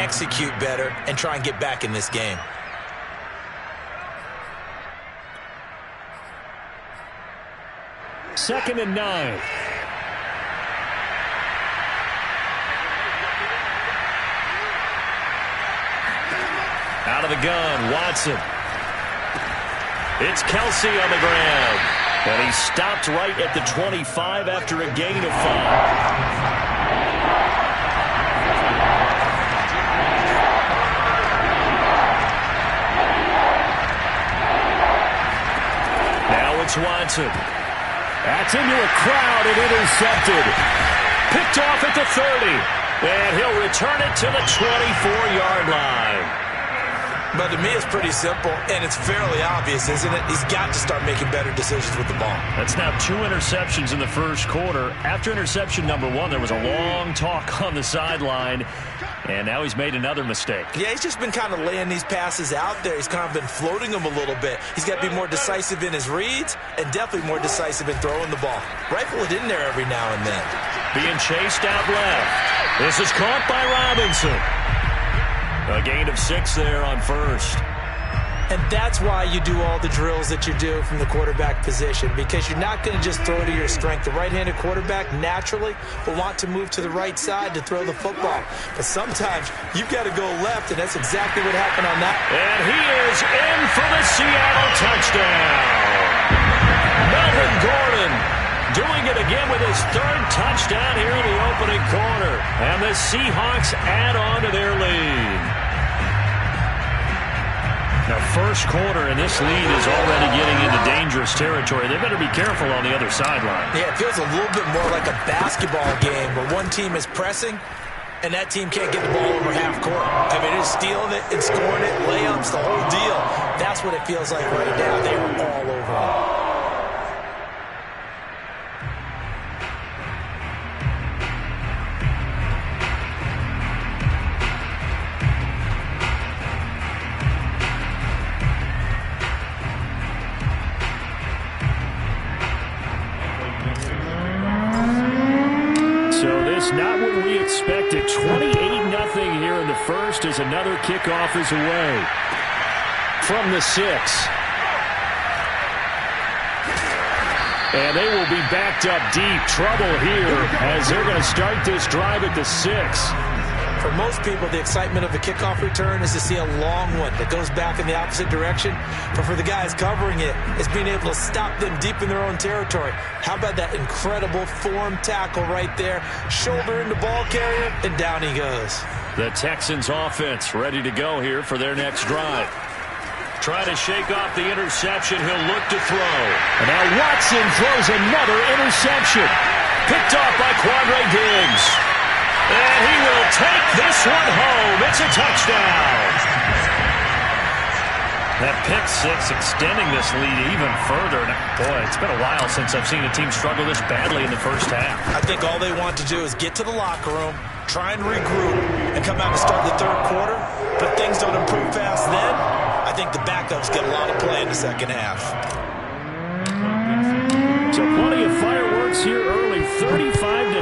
execute better and try and get back in this game. Second and 9. Out of the gun, Watson. It's Kelsey on the ground. And he stopped right at the 25 after a gain of 5. It's Watson. That's into a crowd and intercepted. Picked off at the 30. And he'll return it to the 24-yard line. But to me, it's pretty simple, and it's fairly obvious, isn't it? He's got to start making better decisions with the ball. That's now 2 interceptions in the first quarter. After interception number 1, there was a long talk on the sideline, and now he's made another mistake. Yeah, he's just been kind of laying these passes out there. He's kind of been floating them a little bit. He's got to be more decisive in his reads and definitely more decisive in throwing the ball. Rifle it in there every now and then. Being chased out left. This is caught by Robinson. A gain of 6 there on first. And that's why you do all the drills that you do from the quarterback position, because you're not going to just throw to your strength. The right-handed quarterback naturally will want to move to the right side to throw the football. But sometimes you've got to go left, and that's exactly what happened on that. And he is in for the Seattle touchdown. Melvin Gordon doing it again with his 3rd touchdown here in the opening quarter. And the Seahawks add on to their lead. Now, first quarter, and this lead is already getting into dangerous territory. They better be careful on the other sideline. Yeah, it feels a little bit more like a basketball game where one team is pressing and that team can't get the ball over half court. I mean, it's stealing it and scoring it, layups, the whole deal. That's what it feels like right now. They are all over it. Not what we expected. 28-0 here in the first as another kickoff is away. From the 6. And they will be backed up deep. Trouble here as they're going to start this drive at the 6. For most people, the excitement of a kickoff return is to see a long one that goes back in the opposite direction. But for the guys covering it, it's being able to stop them deep in their own territory. How about that incredible form tackle right there? Shoulder into ball carrier, and down he goes. The Texans offense ready to go here for their next drive. Trying to shake off the interception. He'll look to throw. And now Watson throws another interception. Picked off by Quandre Diggs. And he will take this one home. It's a touchdown. That pick 6 extending this lead even further. Boy, it's been a while since I've seen a team struggle this badly in the first half. I think all they want to do is get to the locker room, try and regroup, and come out and start the 3rd quarter. But things don't improve fast then. I think the backups get a lot of play in the second half. So plenty of fireworks here early. 35-0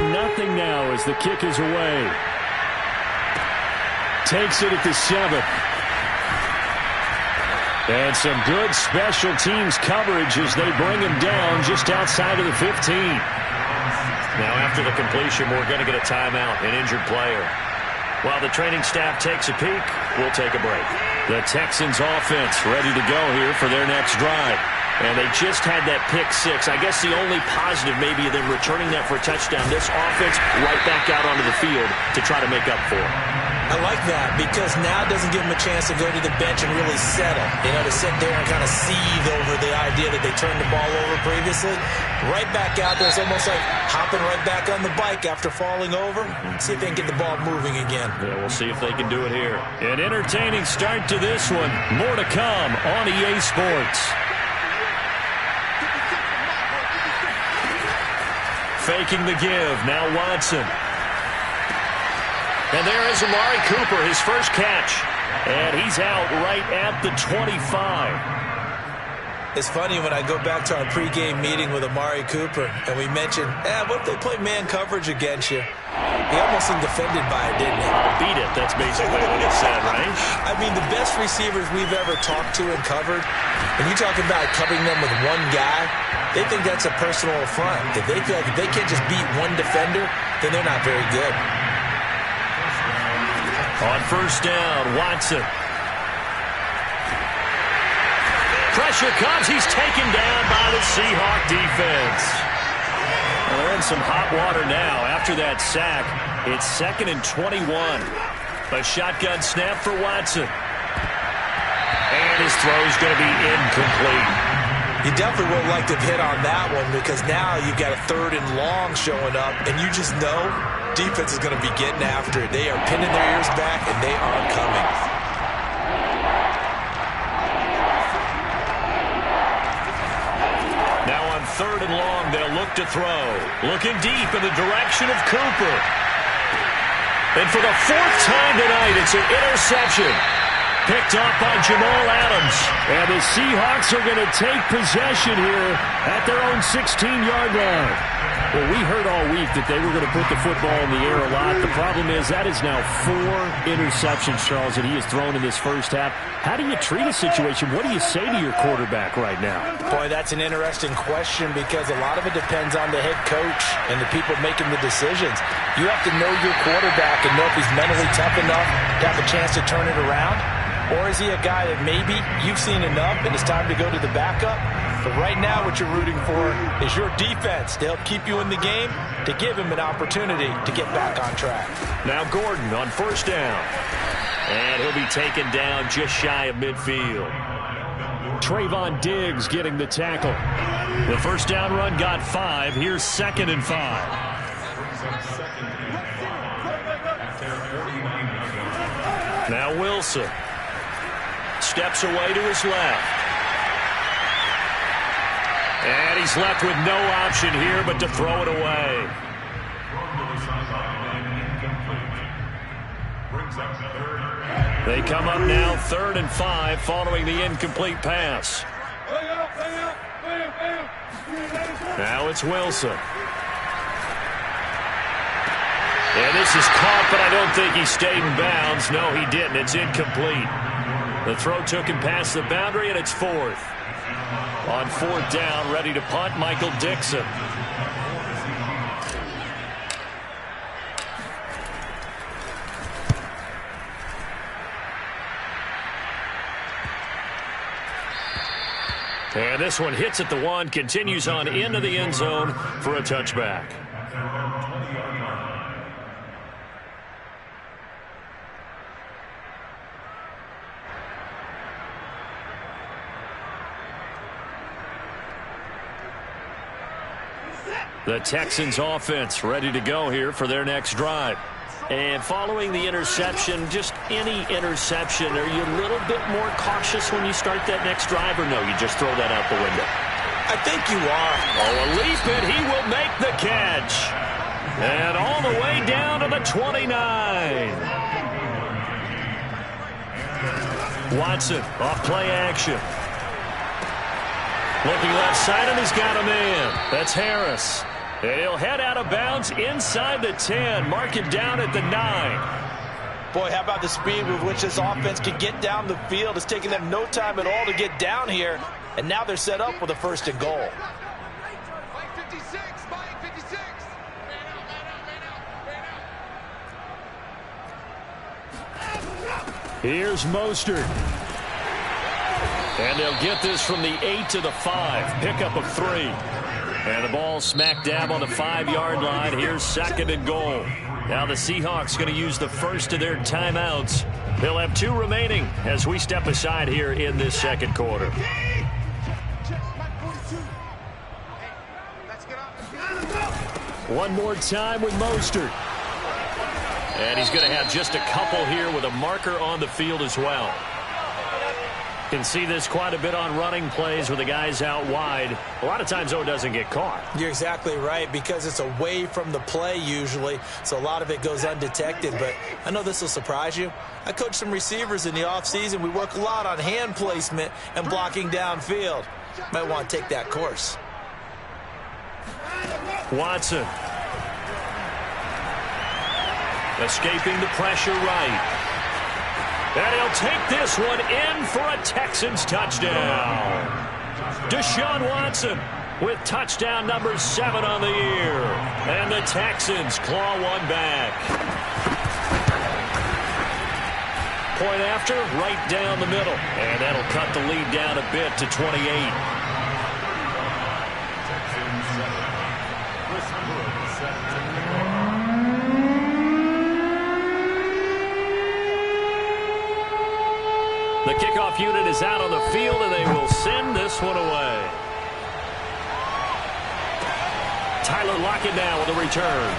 now as the kick is away. Takes it at the 7. And some good special teams coverage as they bring him down just outside of the 15. Now after the completion, we're going to get a timeout, an injured player. While the training staff takes a peek, we'll take a break. The Texans offense ready to go here for their next drive. And they just had that pick 6. I guess the only positive maybe of them returning that for a touchdown. This offense right back out onto the field to try to make up for it. I like that because now it doesn't give them a chance to go to the bench and really settle. You know, to sit there and kind of seethe over the idea that they turned the ball over previously. Right back out there. It's almost like hopping right back on the bike after falling over. See if they can get the ball moving again. Yeah, we'll see if they can do it here. An entertaining start to this one. More to come on EA Sports. Faking the give. Now Watson. And there is Amari Cooper, his first catch. And he's out right at the 25. It's funny when I go back to our pregame meeting with Amari Cooper and we mentioned, what if they play man coverage against you? He almost seemed offended by it, didn't he? I'll beat it. That's basically what he said, right? I mean, the best receivers we've ever talked to and covered, and you talk about covering them with one guy, they think that's a personal affront. If they feel like if they can't just beat one defender, then they're not very good. On first down, Watson. Pressure comes. He's taken down by the Seahawk defense. Well, they're in some hot water now. After that sack, it's 2nd and 21. A shotgun snap for Watson. And his throw's going to be incomplete. You definitely would like to hit on that one because now you've got a 3rd and long showing up, and you just know defense is going to be getting after it. They are pinning their ears back, and they are coming. Now on 3rd and long, they'll look to throw. Looking deep in the direction of Cooper. And for the 4th time tonight, it's an interception. Picked off by Jamal Adams. And the Seahawks are going to take possession here at their own 16-yard line. Well, we heard all week that they were going to put the football in the air a lot. The problem is that is now 4 interceptions, Charles, that he has thrown in this first half. How do you treat a situation? What do you say to your quarterback right now? Boy, that's an interesting question because a lot of it depends on the head coach and the people making the decisions. You have to know your quarterback and know if he's mentally tough enough to have a chance to turn it around. Or is he a guy that maybe you've seen enough and it's time to go to the backup? But right now what you're rooting for is your defense to help keep you in the game, to give him an opportunity to get back on track. Now Gordon on first down. And he'll be taken down just shy of midfield. Trayvon Diggs getting the tackle. The first down run got 5. Here's 2nd and 5. Now Wilson. Steps away to his left. And he's left with no option here but to throw it away. They come up now 3rd and 5 following the incomplete pass. Now it's Wilson. And this is caught, but I don't think he stayed in bounds. No, he didn't. It's incomplete. The throw took him past the boundary, and it's 4th. On 4th down, ready to punt, Michael Dixon. And this one hits at the 1, continues on into the end zone for a touchback. The Texans offense ready to go here for their next drive. And following the interception, just any interception, are you a little bit more cautious when you start that next drive, or no, you just throw that out the window? I think you are. Oh, a leap, and he will make the catch. And all the way down to the 29. Watson off play action. Looking left side, and he's got a man. That's Harris. And he'll head out of bounds inside the 10. Mark it down at the 9. Boy, how about the speed with which this offense can get down the field? It's taking them no time at all to get down here. And now they're set up with a 1st and goal. Here's Mostert. And they'll get this from the 8 to the 5. Pickup of 3. And the ball smack dab on the 5-yard line. Here's 2nd and goal. Now the Seahawks going to use the first of their timeouts. They'll have 2 remaining as we step aside here in this 2nd quarter. One more time with Mostert. And he's going to have just a couple here with a marker on the field as well. Can see this quite a bit on running plays with the guys out wide. A lot of times, though, it doesn't get caught. You're exactly right, because it's away from the play usually, so a lot of it goes undetected. But I know this will surprise you. I coach some receivers in the offseason. We work a lot on hand placement and blocking downfield. Might want to take that course. Watson. Escaping the pressure right. And he'll take this one in for a Texans touchdown. Deshaun Watson with touchdown number 7 on the year. And the Texans claw one back. Point after, right down the middle. And that'll cut the lead down a bit to 28. The kickoff unit is out on the field, and they will send this one away. Tyler Lockett now with a return.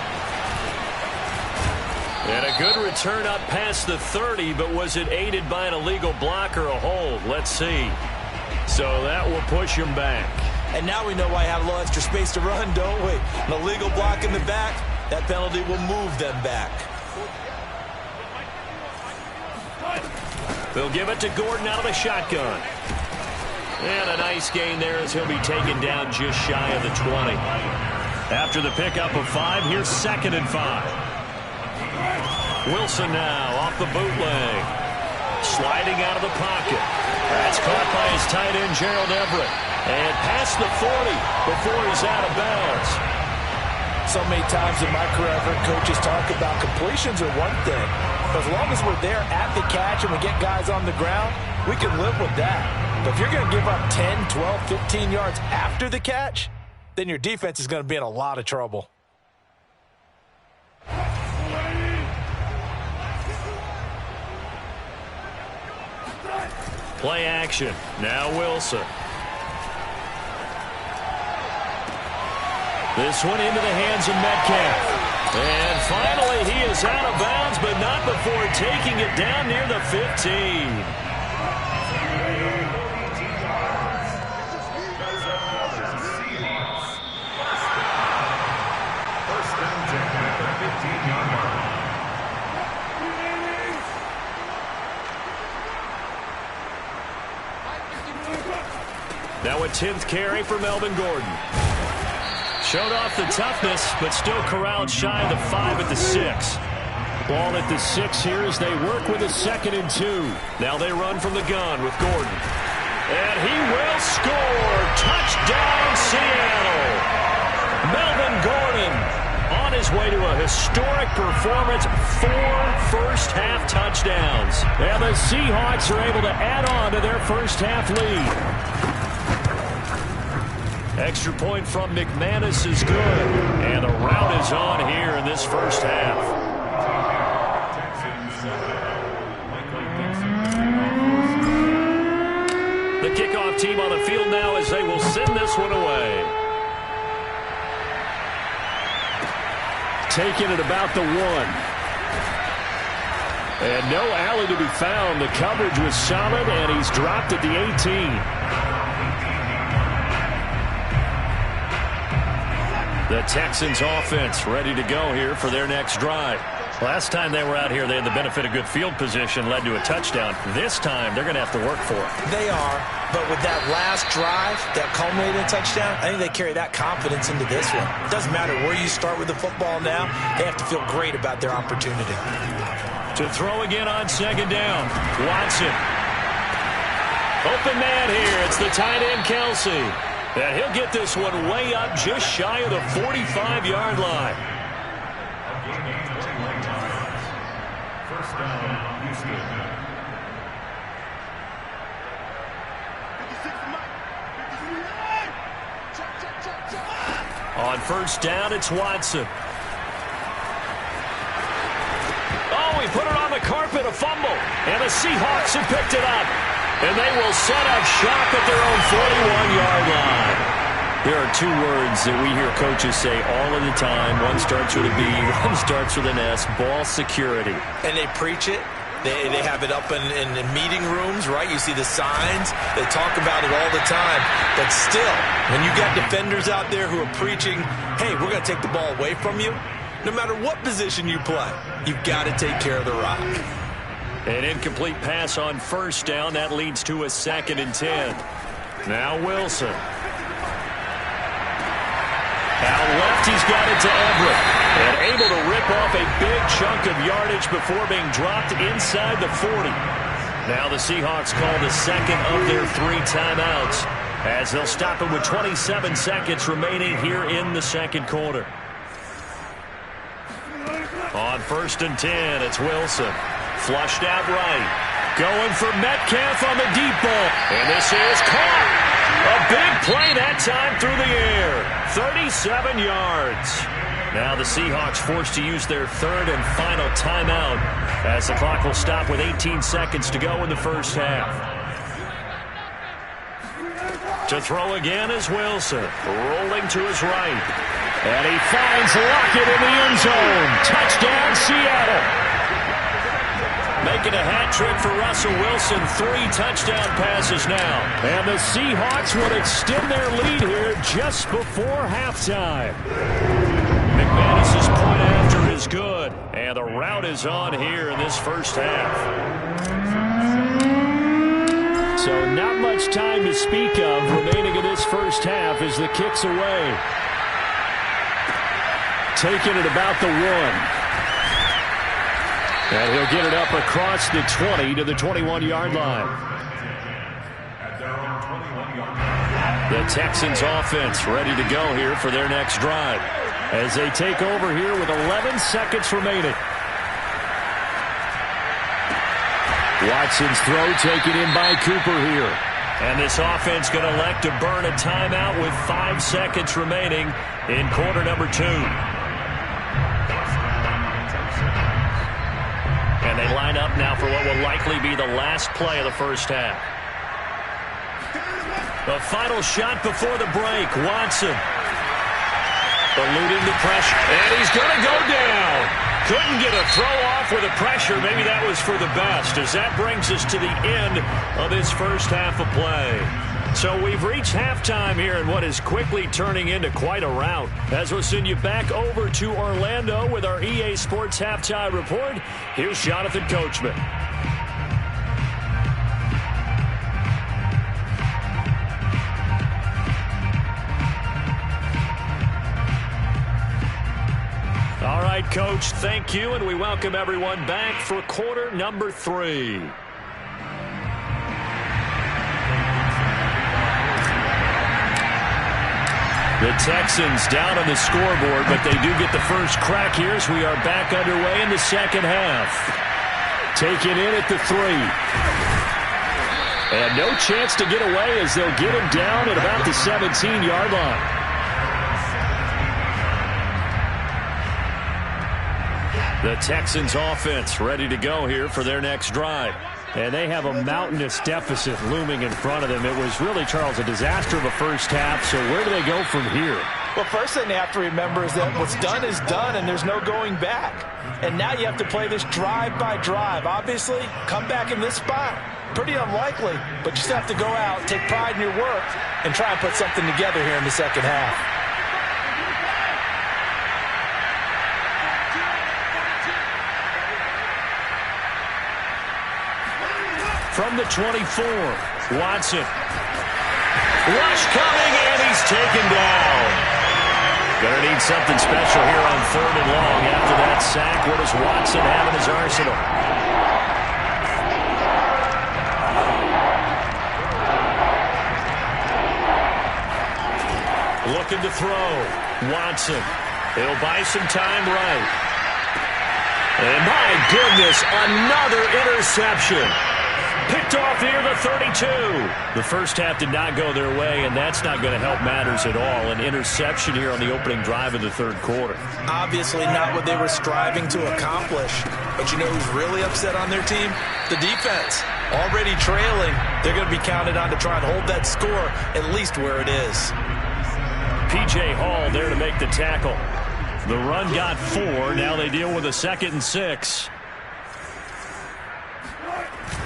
And a good return up past the 30, but was it aided by an illegal block or a hold? Let's see. So that will push him back. And now we know why I have a little extra space to run, don't we? An illegal block in the back, that penalty will move them back. They'll give it to Gordon out of the shotgun. And a nice gain there as he'll be taken down just shy of the 20. After the pickup of 5, here's 2nd and 5. Wilson now off the bootleg. Sliding out of the pocket. That's caught by his tight end, Gerald Everett. And past the 40 before he's out of bounds. So many times in my career, I've heard coaches talk about completions are one thing. But as long as we're there at the catch and we get guys on the ground, we can live with that. But if you're going to give up 10, 12, 15 yards after the catch, then your defense is going to be in a lot of trouble. Play action. Now Wilson. This one into the hands of Metcalf. And finally he is out of bounds, but not before taking it down near the 15. Now a 10th carry for Melvin Gordon. Showed off the toughness, but still corralled shy of the 5 at the 6. Ball at the 6 here as they work with a 2nd and 2. Now they run from the gun with Gordon. And he will score. Touchdown, Seattle. Melvin Gordon on his way to a historic performance. 4 first-half touchdowns. And the Seahawks are able to add on to their first-half lead. Extra point from McManus is good. And the rout is on here in this first half. The kickoff team on the field now as they will send this one away. Taking it about the 1. And no alley to be found. The coverage was solid, and he's dropped at the 18. The Texans offense ready to go here for their next drive. Last time they were out here, they had the benefit of good field position, led to a touchdown. This time, they're going to have to work for it. They are, but with that last drive that culminated in a touchdown, I think they carry that confidence into this one. It doesn't matter where you start with the football now. They have to feel great about their opportunity. To throw again on 2nd down, Watson. Open man here. It's the tight end, Kelsey. And he'll get this one way up just shy of the 45-yard line. First down, Houston. On first down, it's Watson. Oh, he put it on the carpet, a fumble. And the Seahawks have picked it up. And they will set up shop at their own 41-yard line. There are 2 words that we hear coaches say all of the time. One starts with a B, one starts with an S, ball security. And they preach it. They have it up in meeting rooms, right? You see the signs. They talk about it all the time. But still, when you got defenders out there who are preaching, hey, we're going to take the ball away from you, no matter what position you play, you've got to take care of the rock. An incomplete pass on first down. That leads to a 2nd and 10. Now Wilson. Out left, he's got it to Everett. And able to rip off a big chunk of yardage before being dropped inside the 40. Now the Seahawks call the second of their 3 timeouts, as they'll stop it with 27 seconds remaining here in the second quarter. On 1st and 10, it's Wilson. Flushed out right. Going for Metcalf on the deep ball. And this is caught. A big play that time through the air. 37 yards. Now the Seahawks forced to use their 3rd and final timeout, as the clock will stop with 18 seconds to go in the first half. To throw again is Wilson. Rolling to his right. And he finds Lockett in the end zone. Touchdown, Seattle. Making a hat trick for Russell Wilson. 3 touchdown passes now. And the Seahawks will extend their lead here just before halftime. McManus's point after is good. And the route is on here in this first half. So not much time to speak of remaining in this first half as the kick's away. Taking it about the 1. And he'll get it up across the 20 to the 21-yard line. The Texans offense ready to go here for their next drive, as they take over here with 11 seconds remaining. Watson's throw taken in by Cooper here. And this offense going to elect to burn a timeout with 5 seconds remaining in quarter number 2. And they line up now for what will likely be the last play of the first half. The final shot before the break. Watson eluding the pressure. And he's going to go down. Couldn't get a throw off with the pressure. Maybe that was for the best, as that brings us to the end of this first half of play. So we've reached halftime here in what is quickly turning into quite a rout. As we'll send you back over to Orlando with our EA Sports Halftime Report, here's Jonathan Coachman. All right, Coach, thank you, and we welcome everyone back for quarter number 3. The Texans down on the scoreboard, but they do get the first crack here as we are back underway in the second half. Taken in at the 3. And no chance to get away as they'll get him down at about the 17-yard line. The Texans offense ready to go here for their next drive. And they have a mountainous deficit looming in front of them. It was really, Charles, a disaster of a first half. So where do they go from here? Well, first thing they have to remember is that what's done is done, and there's no going back. And now you have to play this drive by drive. Obviously, come back in this spot. Pretty unlikely, but you still have to go out, take pride in your work, and try and put something together here in the second half. From the 24, Watson. Rush coming, and he's taken down. Gonna need something special here on 3rd and long. After that sack, what does Watson have in his arsenal? Looking to throw. Watson. He'll buy some time right. And my goodness, another interception. Picked off here, the 32. The first half did not go their way, and that's not going to help matters at all. An interception here on the opening drive of the 3rd quarter. Obviously not what they were striving to accomplish. But you know who's really upset on their team? The defense. Already trailing, they're going to be counted on to try and hold that score at least where it is. P.J. Hall there to make the tackle. The run got 4. Now they deal with a 2nd and 6.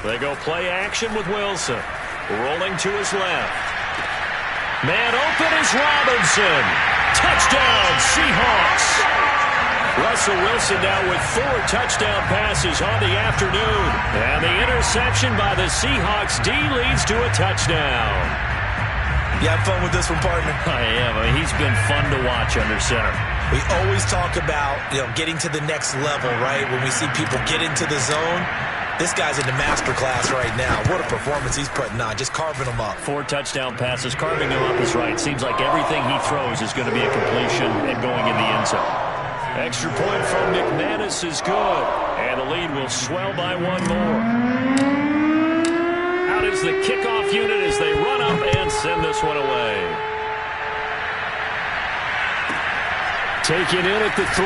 They go play action with Wilson. Rolling to his left. Man open is Robinson. Touchdown, Seahawks. Russell Wilson now with 4 touchdown passes on the afternoon. And the interception by the Seahawks D leads to a touchdown. You have fun with this one, partner? I am. I mean, he's been fun to watch under center. We always talk about, getting to the next level, right? When we see people get into the zone, this guy's in the master class right now. What a performance he's putting on, just carving them up. 4 touchdown passes. Carving him up is right. Seems like everything he throws is going to be a completion and going in the end zone. Extra point from McManus is good. And the lead will swell by 1 more. Out is the kickoff unit as they run up and send this one away. Taken in at the 3.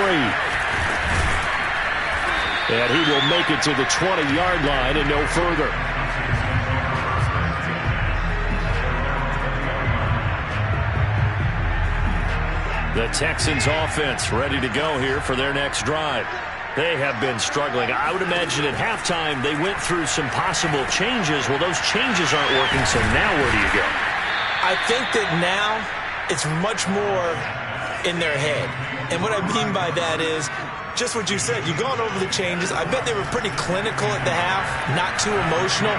And he will make it to the 20-yard line and no further. The Texans offense ready to go here for their next drive. They have been struggling. I would imagine at halftime they went through some possible changes. Well, those changes aren't working, so now where do you go? I think that now it's much more in their head. And what I mean by that is just what you said. You've gone over the changes. I bet they were pretty clinical at the half, not too emotional.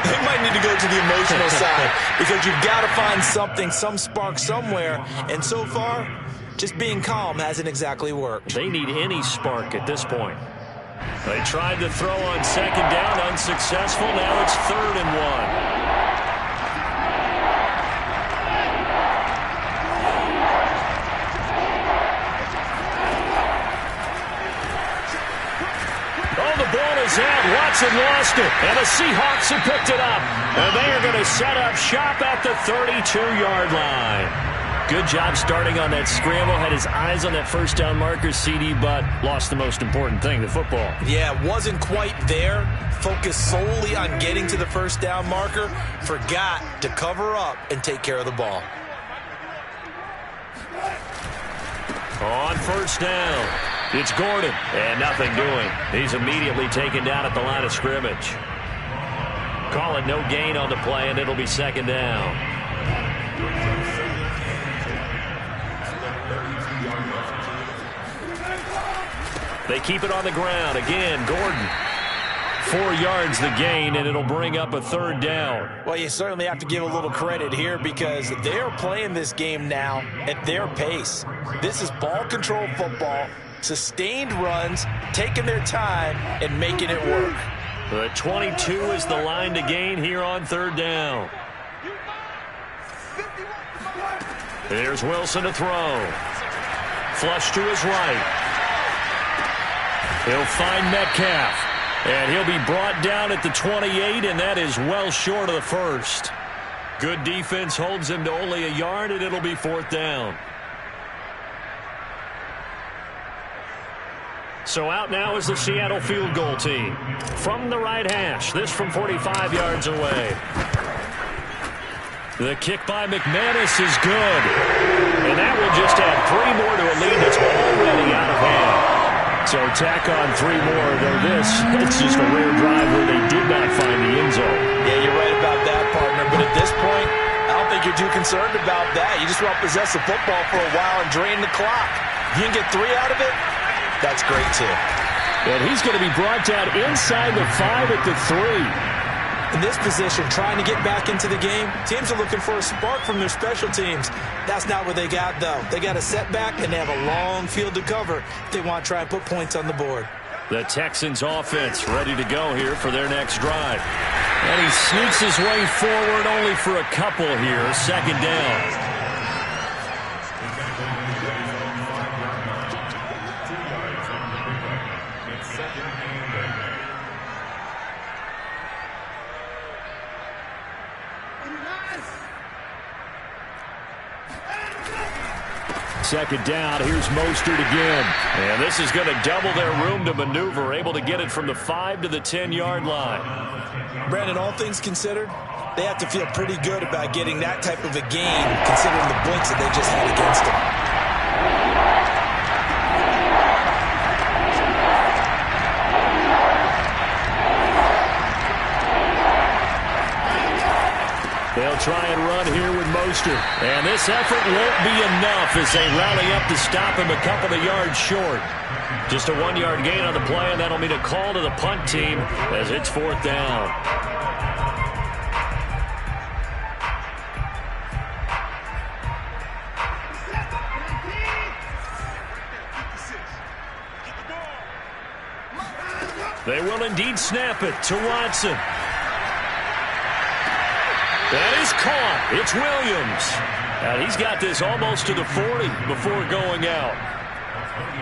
They might need to go to the emotional side because you've got to find something, some spark somewhere. And so far, just being calm hasn't exactly worked. They need any spark at this point. They tried to throw on second down, unsuccessful. Now it's 3rd and 1. Out. Watson lost it, and the Seahawks have picked it up. And they are going to set up shop at the 32-yard line. Good job starting on that scramble. Had his eyes on that first down marker, CD, but lost the most important thing, the football. Yeah, wasn't quite there. Focused solely on getting to the first down marker. Forgot to cover up and take care of the ball. On first down, it's Gordon, and nothing doing. He's immediately taken down at the line of scrimmage. Call it no gain on the play, and it'll be 2nd down. They keep it on the ground. Again, Gordon. 4 yards the gain, and it'll bring up a 3rd down. Well, you certainly have to give a little credit here because they're playing this game now at their pace. This is ball control football, sustained runs, taking their time, and making it work. The 22 is the line to gain here on 3rd down. There's Wilson to throw. Flush to his right. He'll find Metcalf. And he'll be brought down at the 28, and that is well short of the 1st. Good defense holds him to only a yard, and it'll be 4th down. So out now is the Seattle field goal team. From the right hash, this from 45 yards away. The kick by McManus is good. And that will just add 3 more to a lead that's already out of hand. So tack on 3 more, though it's just a rare drive where they did not find the end zone. Yeah, you're right about that, partner. But at this point, I don't think you're too concerned about that. You just want to possess the football for a while and drain the clock. If you can get 3 out of it, that's great, too. And he's going to be brought down inside the 5 at the 3. In this position, trying to get back into the game, teams are looking for a spark from their special teams. That's not what they got, though. They got a setback, and they have a long field to cover if they want to try and put points on the board. The Texans offense ready to go here for their next drive. And he sneaks his way forward only for a couple here. 2nd down. Second down, here's Mostert again. And this is going to double their room to maneuver, able to get it from the 5 to the 10-yard line. Brandon, all things considered, they have to feel pretty good about getting that type of a gain, considering the points that they just had against them. They'll try and run here with Mostert. And this effort won't be enough as they rally up to stop him a couple of yards short. Just a 1-yard gain on the play, and that'll mean a call to the punt team as it's 4th down. They will indeed snap it to Watson. That is caught. It's Williams. And he's got this almost to the 40 before going out.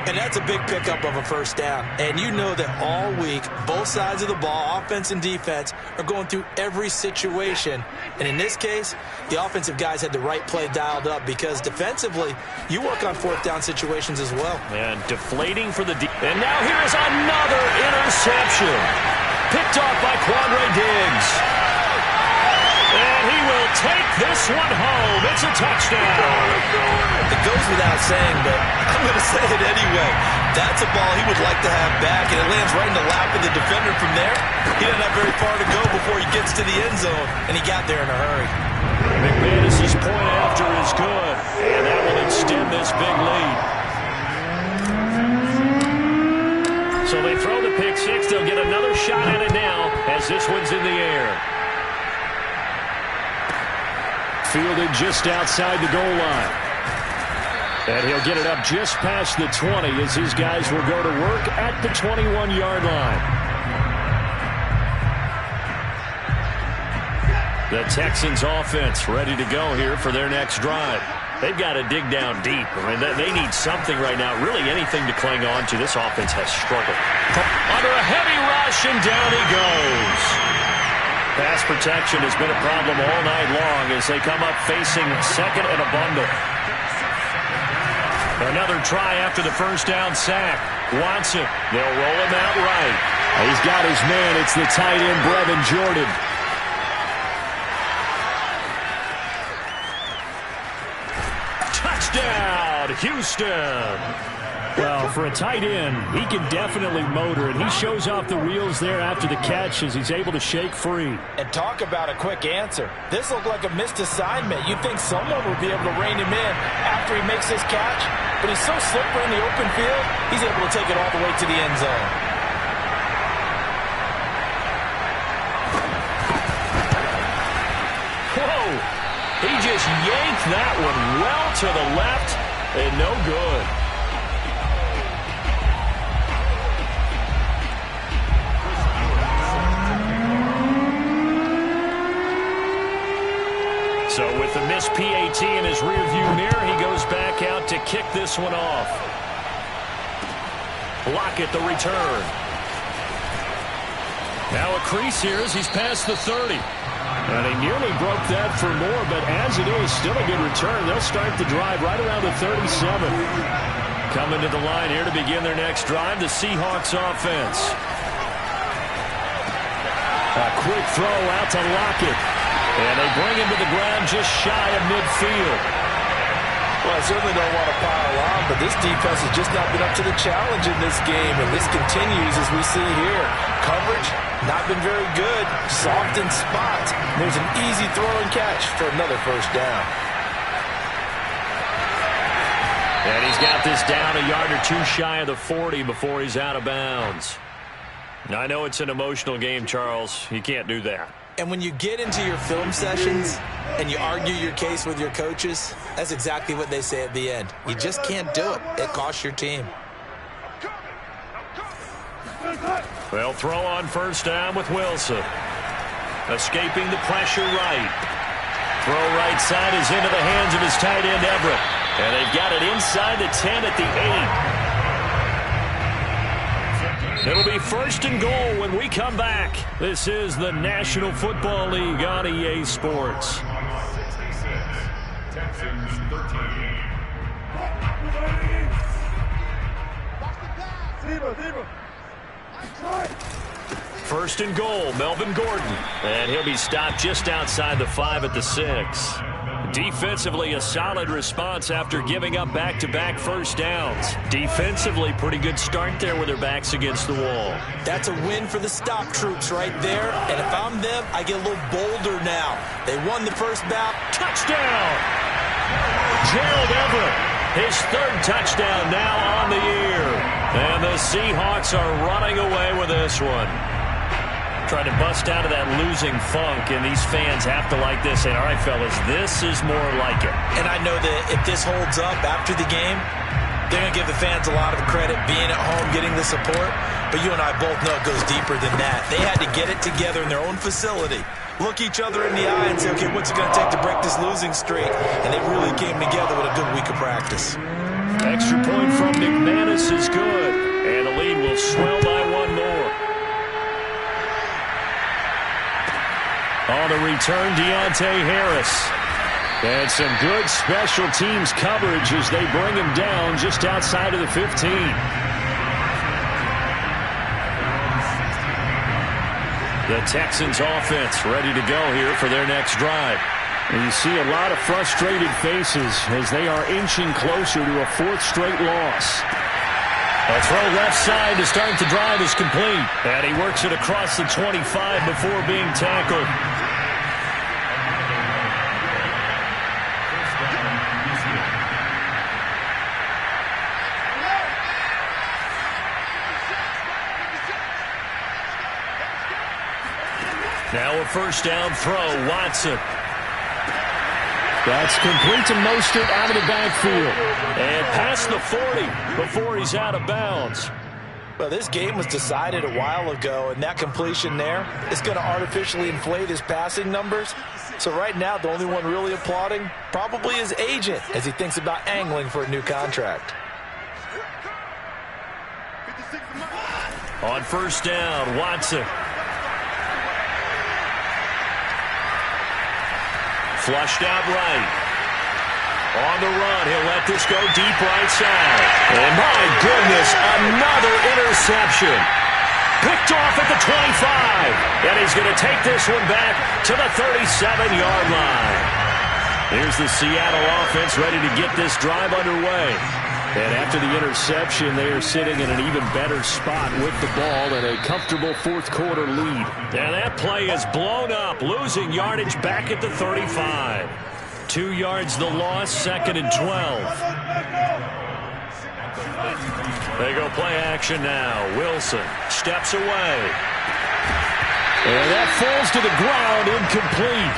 And that's a big pickup of a first down. And you know that all week, both sides of the ball, offense and defense, are going through every situation. And in this case, the offensive guys had the right play dialed up because defensively, you work on fourth down situations as well. And deflating for the and now here is another interception. Picked off by Quandre Diggs. And he will take this one home. It's a touchdown. It goes without saying, but I'm going to say it anyway. That's a ball he would like to have back, and it lands right in the lap of the defender from there. He doesn't have very far to go before he gets to the end zone, and he got there in a hurry. McManus's point after is good, and that will extend this big lead. So they throw the pick six. They'll get another shot at it now as this one's in the air. Fielded just outside the goal line. And he'll get it up just past the 20 as his guys will go to work at the 21-yard line. The Texans offense ready to go here for their next drive. They've got to dig down deep. I mean, they need something right now, really anything to cling on to. This offense has struggled. Under a heavy rush, and down he goes. Pass protection has been a problem all night long as they come up facing second and a bundle. Another try after the first down sack. Watson, they'll roll him out right. He's got his man. It's the tight end, Brevin Jordan. Touchdown, Houston. Well, for a tight end, he can definitely motor, and he shows off the wheels there after the catch as he's able to shake free. And talk about a quick answer. This looked like a missed assignment. You'd think someone would be able to rein him in after he makes his catch, but he's so slippery in the open field, he's able to take it all the way to the end zone. Whoa! He just yanked that one well to the left, and no good. So with the missed PAT in his rearview mirror, he goes back out to kick this one off. Lockett the return. Now a crease here as he's past the 30. And he nearly broke that for more, but as it is, still a good return. They'll start the drive right around the 37. Coming to the line here to begin their next drive, the Seahawks offense. A quick throw out to Lockett. And they bring him to the ground just shy of midfield. Well, I certainly don't want to pile on, but this defense has just not been up to the challenge in this game, and this continues as we see here. Coverage, not been very good. Soft in spots. There's an easy throw and catch for another first down. And he's got this down a yard or two shy of the 40 before he's out of bounds. I know it's an emotional game, Charles. You can't do that. And when you get into your film sessions and you argue your case with your coaches, that's exactly what they say at the end. You just can't do it. It costs your team. They'll throw on first down with Wilson. Escaping the pressure right. Throw right side is into the hands of his tight end, Everett. And they've got it inside the 10 at the 8. It'll be first and goal when we come back. This is the National Football League on EA Sports. First and goal, Melvin Gordon. And he'll be stopped just outside the 5 at the 6. Defensively, a solid response after giving up back-to-back first downs. Defensively, pretty good start there with their backs against the wall. That's a win for the stop troops right there. And if I'm them, I get a little bolder now. They won the first bout. Touchdown! Gerald Everett, his third touchdown now on the year. And the Seahawks are running away with this one. Trying to bust out of that losing funk, and these fans have to like this. And all right, fellas, this is more like it. And I know that if this holds up after the game, they're going to give the fans a lot of credit being at home, getting the support. But you and I both know it goes deeper than that. They had to get it together in their own facility, look each other in the eye and say, okay, what's it going to take to break this losing streak? And they really came together with a good week of practice. Extra point from McManus is good. And the lead will swell by one more. On the return, Deontay Harris. And some good special teams coverage as they bring him down just outside of the 15. The Texans offense ready to go here for their next drive. And you see a lot of frustrated faces as they are inching closer to a fourth straight loss. A throw left side to start the drive is complete. And he works it across the 25 before being tackled. Now a first down throw, Watson. That's complete to Mostert out of the backfield. And past the 40 before he's out of bounds. Well, this game was decided a while ago, and that completion there is going to artificially inflate his passing numbers. So right now, the only one really applauding probably his agent as he thinks about angling for a new contract. On first down, Watson. Flushed out right. On the run, he'll let this go deep right side. And my goodness, another interception. Picked off at the 25. And he's going to take this one back to the 37-yard line. Here's the Seattle offense ready to get this drive underway. And after the interception, they are sitting in an even better spot with the ball and a comfortable fourth-quarter lead. And that play is blown up, losing yardage back at the 35. 2 yards the loss, 2nd and 12. They go play action now. Wilson steps away. And that falls to the ground, incomplete.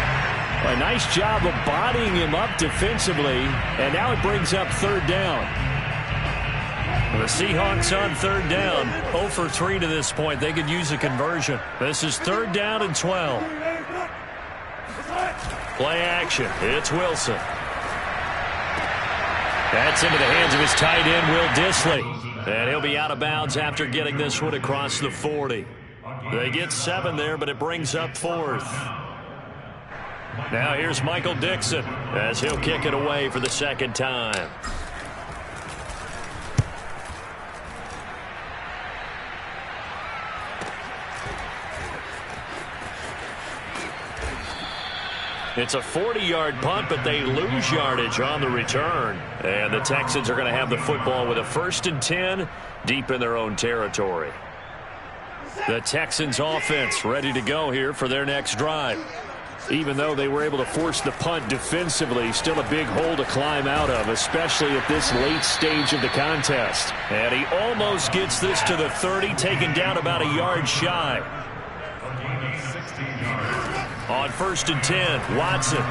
A nice job of bodying him up defensively, and now it brings up third down. The Seahawks on third down, 0 for 3 to this point. They could use a conversion. This is third down and 12. Play action. It's Wilson. That's into the hands of his tight end, Will Dissly. And he'll be out of bounds after getting this one across the 40. They get 7 there, but it brings up 4th. Now here's Michael Dixon as he'll kick it away for the second time. It's a 40-yard punt, but they lose yardage on the return. And the Texans are going to have the football with a 1st and 10 deep in their own territory. The Texans offense ready to go here for their next drive. Even though they were able to force the punt defensively, still a big hole to climb out of, especially at this late stage of the contest. And he almost gets this to the 30, taken down about a yard shy. On 1st and 10, Watson. And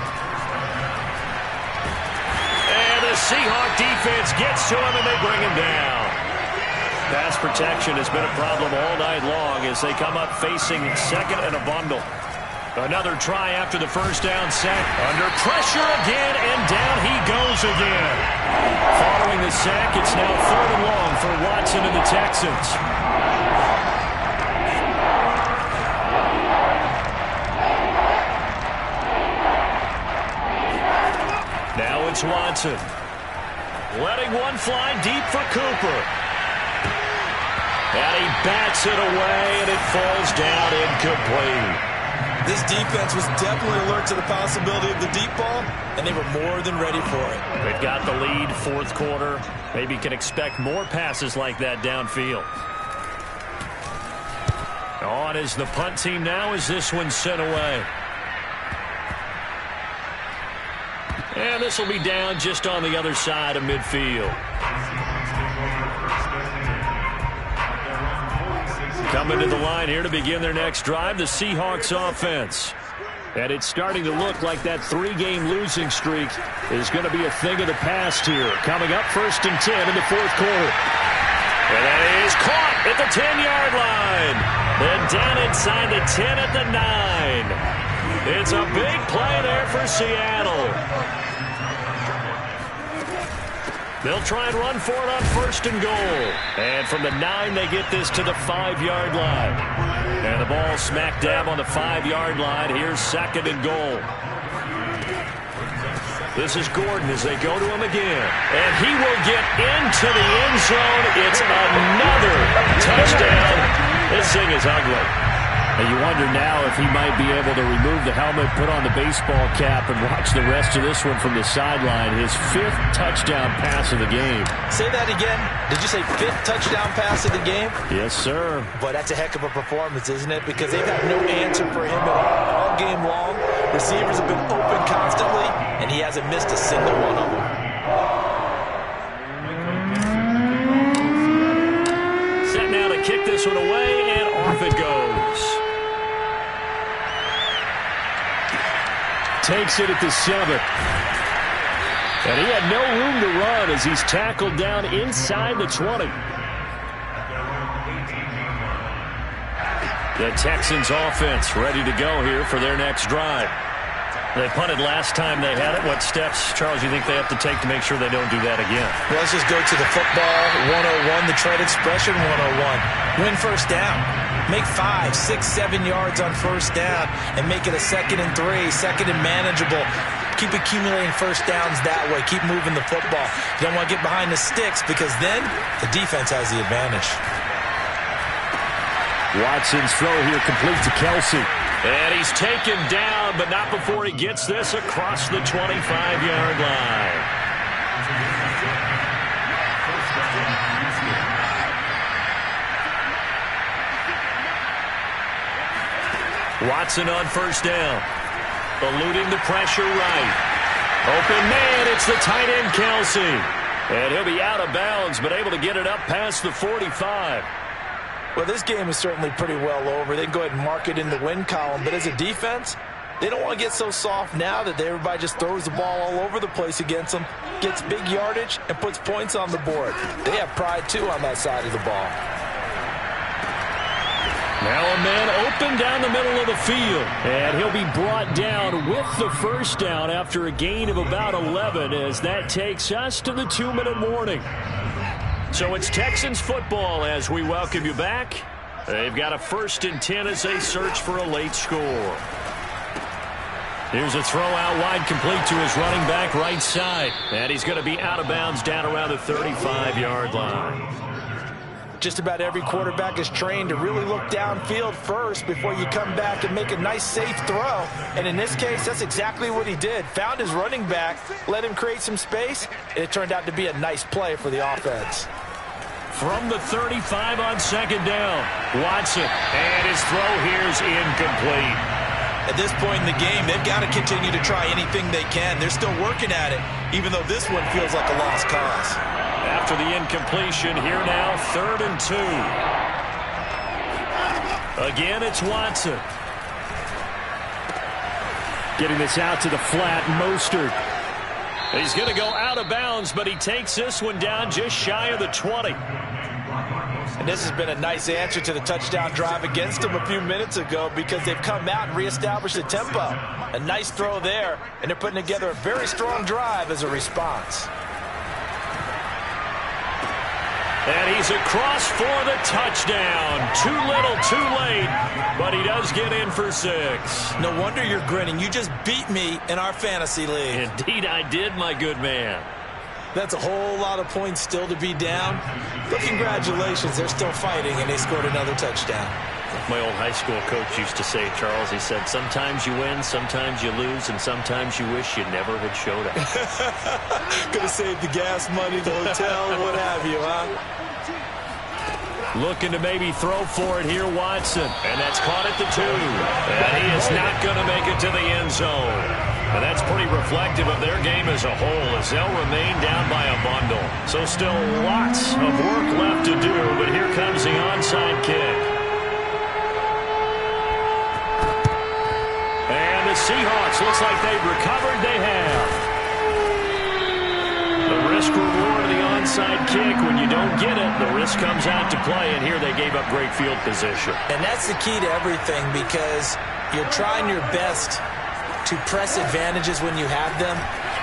the Seahawk defense gets to him, and they bring him down. Pass protection has been a problem all night long as they come up facing 2nd and a bundle. Another try after the first down sack. Under pressure again, and down he goes again. Following the sack, it's now 3rd and long for Watson and the Texans. Now it's Watson. Letting one fly deep for Cooper. And he bats it away, and it falls down incomplete. This defense was definitely alert to the possibility of the deep ball, and they were more than ready for it. They've got the lead, 4th quarter. Maybe can expect more passes like that downfield. On is the punt team now as this one's sent away. And this will be down just on the other side of midfield. Coming to the line here to begin their next drive, the Seahawks offense. And it's starting to look like that 3-game losing streak is going to be a thing of the past here. Coming up 1st and 10 in the 4th quarter. And that is is caught at the 10-yard line. And down inside the 10 at the 9. It's a big play there for Seattle. They'll try and run for it on 1st and goal. And from the 9, they get this to the 5-yard line. And the ball smack dab on the 5-yard line. Here's 2nd and goal. This is Gordon as they go to him again. And he will get into the end zone. It's another touchdown. This thing is ugly. And you wonder now if he might be able to remove the helmet, put on the baseball cap, and watch the rest of this one from the sideline. His 5th touchdown pass of the game. Say that again. Did you say 5th touchdown pass of the game? Yes, sir. But that's a heck of a performance, isn't it? Because they've had no answer for him at all game long. Receivers have been open constantly, and he hasn't missed a single one of them. Set now to kick this one away, and off it goes. Takes it at the 7. And he had no room to run as he's tackled down inside the 20. The Texans offense ready to go here for their next drive. They punted last time they had it. What steps, Charles, you think they have to take to make sure they don't do that again? Well, let's just go to the football 101, the trade expression 101. Win 1st down. Make 5, 6, 7 yards on 1st down and make it a 2nd and 3, 2nd and manageable. Keep accumulating 1st downs that way. Keep moving the football. You don't want to get behind the sticks because then the defense has the advantage. Watson's throw here complete to Kelsey. And he's taken down, but not before he gets this across the 25-yard line. Watson on 1st down. Eluding the pressure right. Open man, it's the tight end Kelsey. And he'll be out of bounds, but able to get it up past the 45. Well, this game is certainly pretty well over. They can go ahead and mark it in the win column. But as a defense, they don't want to get so soft now that everybody just throws the ball all over the place against them, gets big yardage, and puts points on the board. They have pride, too, on that side of the ball. Now a man open down the middle of the field. And he'll be brought down with the 1st down after a gain of about 11 as that takes us to the 2-minute warning. So it's Texans football as we welcome you back. They've got a 1st and 10 as they search for a late score. Here's a throw out wide complete to his running back right side. And he's going to be out of bounds down around the 35-yard line. Just about every quarterback is trained to really look downfield first before you come back and make a nice, safe throw. And in this case, that's exactly what he did. Found his running back, let him create some space, and it turned out to be a nice play for the offense. From the 35 on 2nd down, Watson, and his throw here is incomplete. At this point in the game, they've got to continue to try anything they can. They're still working at it, even though this one feels like a lost cause. After the incompletion, here now, 3rd and 2. Again, it's Watson. Getting this out to the flat, Mostert. He's going to go out of bounds, but he takes this one down just shy of the 20. And this has been a nice answer to the touchdown drive against them a few minutes ago because they've come out and reestablished the tempo. A nice throw there, and they're putting together a very strong drive as a response. And he's across for the touchdown. Too little, too late, but he does get in for 6. No wonder you're grinning. You just beat me in our fantasy league. Indeed I did, my good man. That's a whole lot of points still to be down. But congratulations, they're still fighting, and they scored another touchdown. My old high school coach used to say, Charles, he said, sometimes you win, sometimes you lose, and sometimes you wish you never had showed up. Could have saved the gas money, the hotel, what have you, huh? Looking to maybe throw for it here, Watson. And that's caught at the 2. And he is not going to make it to the end zone. And that's pretty reflective of their game as a whole as they'll remain down by a bundle. So still lots of work left to do, but here comes the onside kick. And the Seahawks looks like they've recovered. They have. The risk reward of the onside kick. When you don't get it, the risk comes out to play, and here they gave up great field position. And that's the key to everything, because you're trying your best to press advantages when you have them,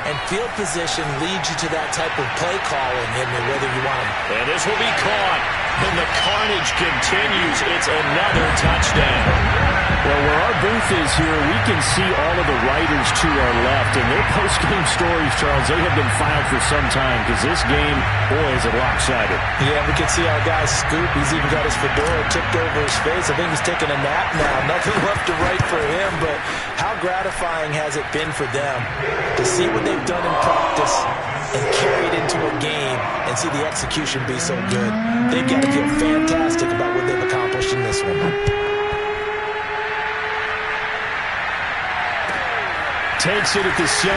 and field position leads you to that type of play calling, whether you want them. And this will be caught, and the carnage continues. It's another touchdown. Well, where our booth is here, we can see all of the writers to our left, and their post-game stories, Charles, they have been filed for some time, because this game, boy, is it lopsided. Yeah, we can see our guy Scoop. He's even got his fedora tipped over his face. I think he's taking a nap now. Nothing left to write for him, but how gratifying has it been for them to see what they've done in practice and carry it into a game and see the execution be so good. They've got to feel fantastic about what they've accomplished in this one. Takes it at the 7.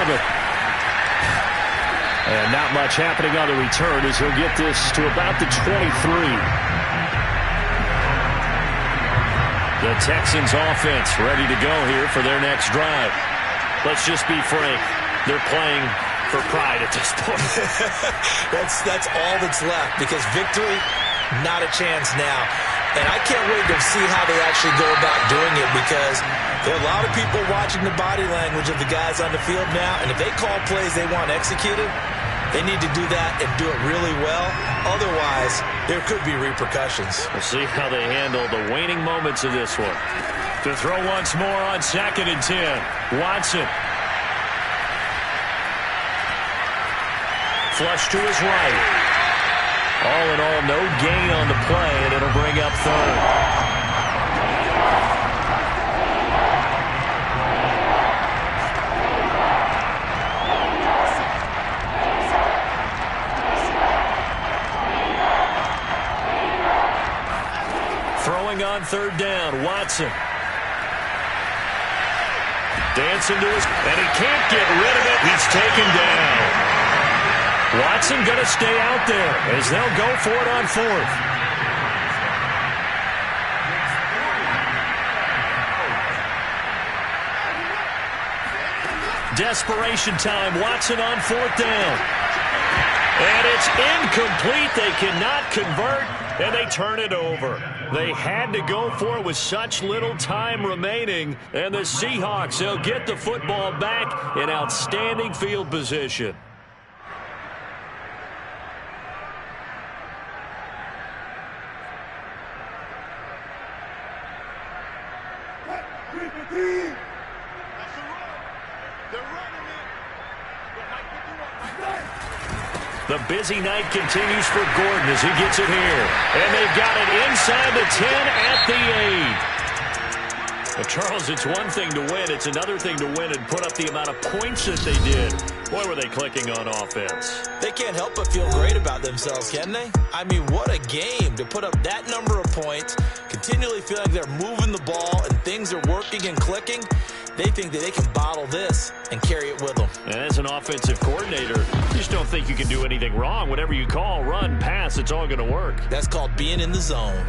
And not much happening on the return as he'll get this to about the 23. The Texans offense ready to go here for their next drive. Let's just be frank. They're playing for pride at this point. That's all that's left, because victory, not a chance now. And I can't wait to see how they actually go about doing it, because there are a lot of people watching the body language of the guys on the field now, and if they call plays they want executed, they need to do that and do it really well. Otherwise, there could be repercussions. We'll see how they handle the waning moments of this one. To throw once more on 2nd and 10. Watson. Flush to his right. All in all, no gain on the play, and it'll bring up 3rd. Throwing on 3rd down, Watson. Dancing to his, and he can't get rid of it. He's taken down. Watson going to stay out there as they'll go for it on 4th. Desperation time. Watson on 4th down. And it's incomplete. They cannot convert, and they turn it over. They had to go for it with such little time remaining. And the Seahawks, they'll get the football back in outstanding field position. The busy night continues for Gordon as he gets it here. And they've got it inside the 10 at the 8. Well, Charles, it's one thing to win. It's another thing to win and put up the amount of points that they did. Boy, were they clicking on offense. They can't help but feel great about themselves, can they? I mean, what a game to put up that number of points, continually feel like they're moving the ball and things are working and clicking. They think that they can bottle this and carry it with them. And as an offensive coordinator, you just don't think you can do anything wrong. Whatever you call, run, pass, it's all going to work. That's called being in the zone.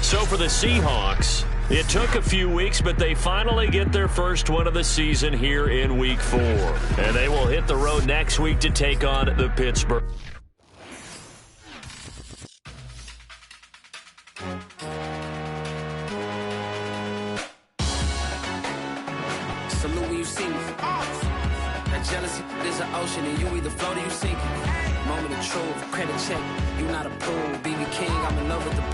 So for the Seahawks, it took a few weeks, but they finally get their first win of the season here in Week 4. And they will hit the road next week to take on the Pittsburgh. Salute when you see me. That jealousy is an ocean, and you either float or you sink. Moment of truth, credit check, you not approved. BB King, I'm in love with the blue.